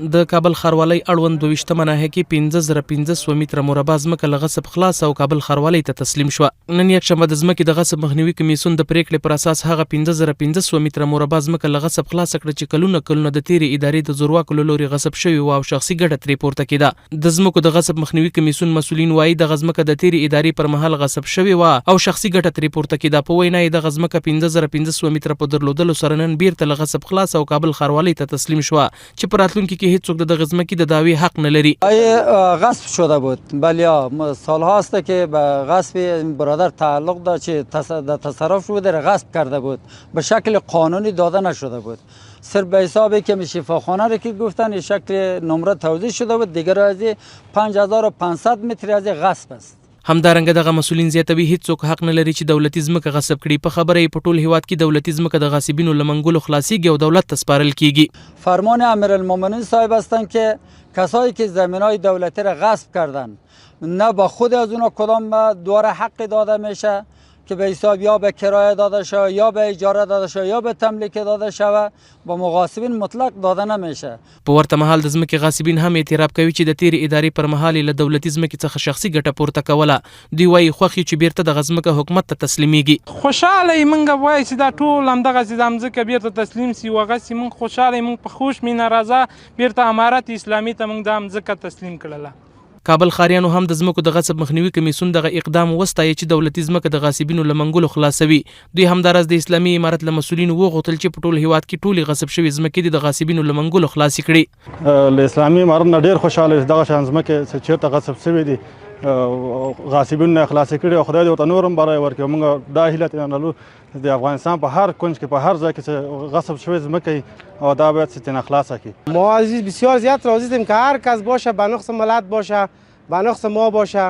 د کابل ښاروالۍ اړوند 22 مناهه کې 15,500 متره مربع ځمکه له غصب خلاص او کابل ښاروالۍ ته تسلیم شوه. نن یکشنبه د ځمکې د غصب مخنیوي کمیسیون د پریکړې پر اساس هغه 15,500 متره مربع ځمکه له غصب خلاص کړه چې کلونه د تیرې ادارې د زورواکو له لوري غصب شوی او شخصي ګټه ترې پورته کېده. د ځمکو د غصب مخنیوي کمیسیون مسؤلین وایي د ځمکه د تیرې ادارې پر مهال غصب شوی و او شخصي ګټه ترې پورته کېده. په وینا یې د ځمکه 15,500 متره په درلودلو سره نن بیرته له غصب خلاص او کابل ښاروالۍ ته تسلیم شوه چې په راتلونکي کې هیڅوک د ځمکې د دعوی حق نلری. غصب شده بود، بله سال هاست که به غصب برادر تعلق داشت چې تصرف رو در غصب کرده بود، به شکل قانونی داده نشده بود. صرف به حسابی که شفاخانه رو که گفتن شکل نمره توضیح شده بود، دیگر از 5,500 متر از غصب است. همدارنګه دغه مسؤلین زیاتوي هیڅوک حق نه لري چې دولتي ځمکه غصب کړي. په خبره یې په ټول هیواد کې دولتي ځمکه د غاصبینو له منګولو خلاصیږي او دولت ته سپارل کیږي. فرمان امیرالمومنین صاحب هستند که کسایی که زمینای دولتی را غصب کردن نه با خود از اونا کدام دوره حق داده میشه که به حساب یا به کرایه داده شود یا به اجاره داده شود یا به تملیک داده شود، با مغاصبین مطلق داده نمیشه. په ورته مهال د ځمکې غاصبین هم اعتراف کوي چې د تیرې ادارې پر مهال له دولتي ځمکې څخه شخصي ګټه پورته کوله. دوی وایي خوښ چې بیرته د ځمکه حکومت ته تسلیمیږي. خوشاله یې موږ وایي چې دا ټول همدغسې د ځمکه بیرته تسلیم سي، هغسې موږ خوشاله یې، موږ په خوش مینه راځه بیرته امارت اسلامي ته موږ دا ځمکه تسلیم کړله. کابل ښاریانو هم د ځمکو د غصب مخنیوي کمیسیون دغه اقدام وستایي چې دولتي ځمکه د غاصبینو له منګولو خلاصوي. دوی همداراز د اسلامي امارت له مسؤلینو وغوښتل چې په ټول هیواد کې ټولې غصب شوې ځمکې د غاصبینو له منګولو خلاصې کړي. له اسلامي امارت نه ډېر خوشحاله دغه شان ځمکې چې چېرته غصب شوې دي غاصبینو نه خلاصې کړي او خدای دې ورته نور هم بری ورکړي. موږ دا هیله ترې لرو د افغانستان په هر کنج کې په هر ځای کې چې غصب شوی ځمکه او دا باید ستنه خلاصه کړي. ما عزیز بسیار زیاد راضی هستیم که هر کس باشه به نقص ملت باشه به نقص ما باشه.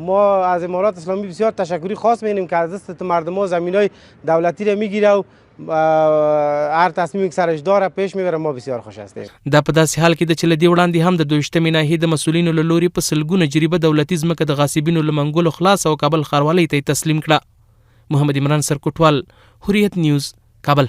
ما از امارات اسلامی بسیار تشکری خاص می‌کنیم که از دست مردم ها زمینای دولتی را میگیره و هر تصمیمی که سرش داره پیش میبره. ما بسیار خوش هستیم. دا په داسې حال کې د چې له دې وړاندې هم د 22 ناحیې د مسؤلینو له لوري په سلګونه جریبه دولتي ځمکه د غاصبینو له منګولو خلاص او کابل ښاروالۍ ته تسلیم کړه. محمد عمران سرکوټوال، حریت نیوز، کابل.